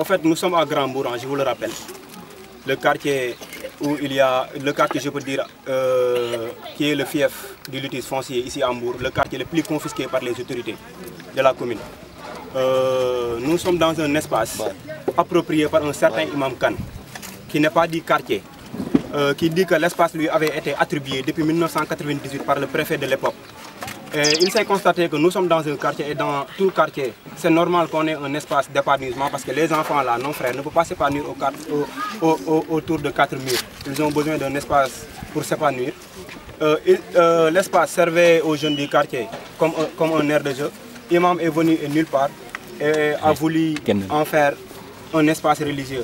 En fait, nous sommes à Grand-Bourg, je vous le rappelle. Le quartier où il y a, le quartier, je peux dire, qui est le fief du litige foncier ici à Hambourg, le quartier le plus confisqué par les autorités de la commune. Nous sommes dans un espace approprié par un certain Imam Khan, qui n'est pas dit quartier, qui dit que l'espace lui avait été attribué depuis 1998 par le préfet de l'époque. Il s'est constaté que nous sommes dans un quartier et dans tout quartier, c'est normal qu'on ait un espace d'épanouissement parce que les enfants là, nos frères, ne peuvent pas s'épanouir autour de 4 murs. Ils ont besoin d'un espace pour s'épanouir. L'espace servait aux jeunes du quartier comme un aire de jeu. Imam est venu et nulle part et a voulu en faire un espace religieux,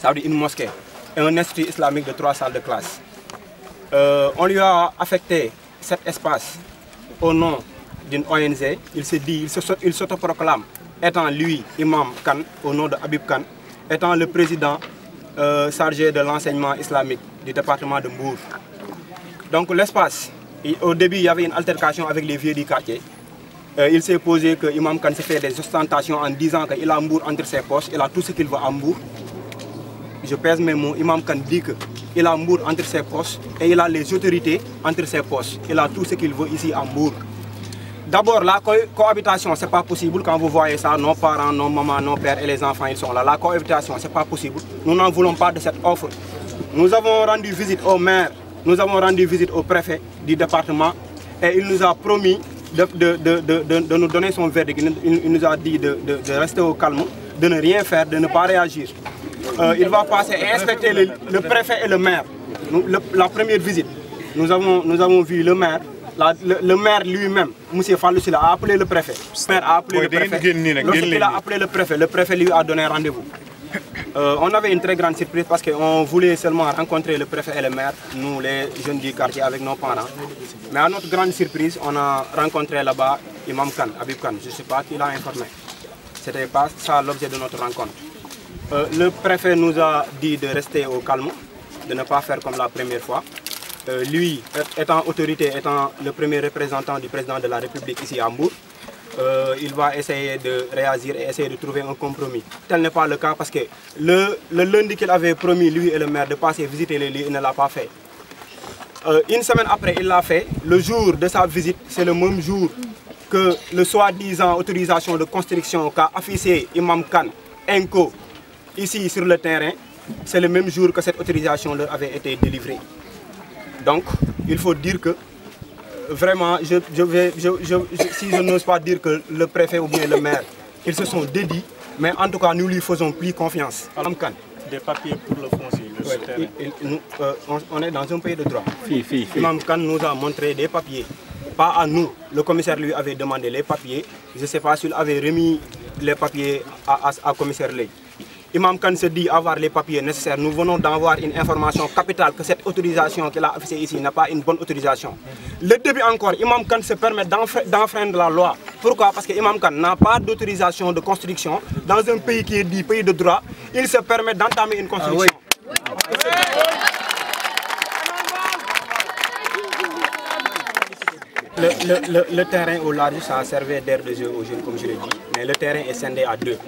ça veut dire une mosquée et un institut islamique de 3 salles de classe. On lui a affecté cet espace au nom d'une ONG, il s'autoproclame étant lui, Imam Khan, au nom de Habib Khan, étant le président chargé de l'enseignement islamique du département de Mbour. Donc l'espace, au début il y avait une altercation avec les vieux du quartier. Il s'est posé que Imam Khan s'est fait des ostentations en disant qu'il a Mbour entre ses poches, il a tout ce qu'il veut à Mbour. Je pèse mes mots, Imam Khan dit qu'il a Mbour entre ses poches et il a les autorités entre ses poches. Il a tout ce qu'il veut ici à Mbour. D'abord, la cohabitation, ce n'est pas possible. Quand vous voyez ça, nos parents, nos mamans, nos pères et les enfants, ils sont là. La cohabitation, ce n'est pas possible. Nous n'en voulons pas de cette offre. Nous avons rendu visite au maire, nous avons rendu visite au préfet du département et il nous a promis de nous donner son verdict. Il nous a dit de rester au calme, de ne rien faire, de ne pas réagir. Il va passer et inspecter le préfet et le maire. La première visite, nous avons vu le maire. Le maire lui-même, M. Fallou Sylla, a appelé le préfet. Le maire a appelé le préfet. Lorsqu'il a appelé le préfet lui a donné rendez-vous. On avait une très grande surprise parce qu'on voulait seulement rencontrer le préfet et le maire, nous les jeunes du quartier avec nos parents. Mais à notre grande surprise, on a rencontré là-bas Imam Khan, Habib Khan. Je ne sais pas qui l'a informé. Ce n'était pas ça l'objet de notre rencontre. Le préfet nous a dit de rester au calme, de ne pas faire comme la première fois. Lui, étant autorité, étant le premier représentant du président de la République ici à Hambourg, il va essayer de réagir et essayer de trouver un compromis. Tel n'est pas le cas parce que le lundi qu'il avait promis, lui et le maire, de passer visiter les lieux, il ne l'a pas fait. Une semaine après, il l'a fait. Le jour de sa visite, c'est le même jour que le soi-disant autorisation de construction qu'a affiché Imam Khan, Enco, ici sur le terrain. C'est le même jour que cette autorisation leur avait été délivrée. Donc, il faut dire que, vraiment, si je n'ose pas dire que le préfet ou bien le maire, ils se sont dédiés, mais en tout cas, nous lui faisons plus confiance. Imam Khan. Des papiers pour le foncier, le terrain. On est dans un pays de droit. Imam Khan nous a montré des papiers. Pas à nous. Le commissaire lui avait demandé les papiers. Je ne sais pas s'il avait remis les papiers à commissaire Ley. Imam Khan se dit avoir les papiers nécessaires. Nous venons d'avoir une information capitale que cette autorisation qu'il a affichée ici n'est pas une bonne autorisation. Le début encore, Imam Khan se permet d'enfreindre la loi. Pourquoi? Parce que Imam Khan n'a pas d'autorisation de construction dans un pays qui est dit pays de droit. Il se permet d'entamer une construction. Le terrain au large, ça servait d'aire de jeu aux jeunes, comme je l'ai dit. Mais le terrain est scindé à deux.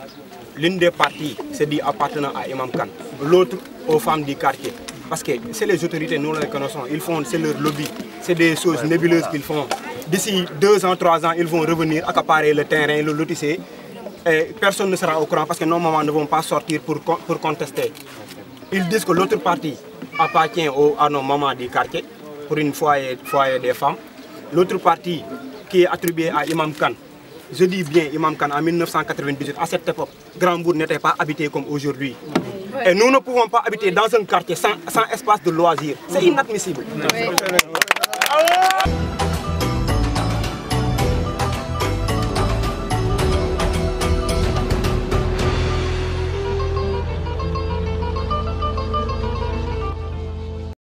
L'une des parties se dit appartenant à Imam Khan, l'autre aux femmes du quartier. Parce que c'est les autorités, nous les connaissons, ils font, c'est leur lobby, c'est des choses nébuleuses qu'ils font. D'ici 2 ans, 3 ans, ils vont revenir, accaparer le terrain, le lotisser. Et personne ne sera au courant parce que nos mamans ne vont pas sortir pour contester. Ils disent que l'autre partie appartient à nos mamans du quartier, pour une foyer des femmes. L'autre partie qui est attribuée à Imam Khan, je dis bien Imam Khan, en 1998, à cette époque, Grand-Bourg n'était pas habité comme aujourd'hui. Et nous ne pouvons pas habiter dans un quartier sans espace de loisirs. C'est inadmissible.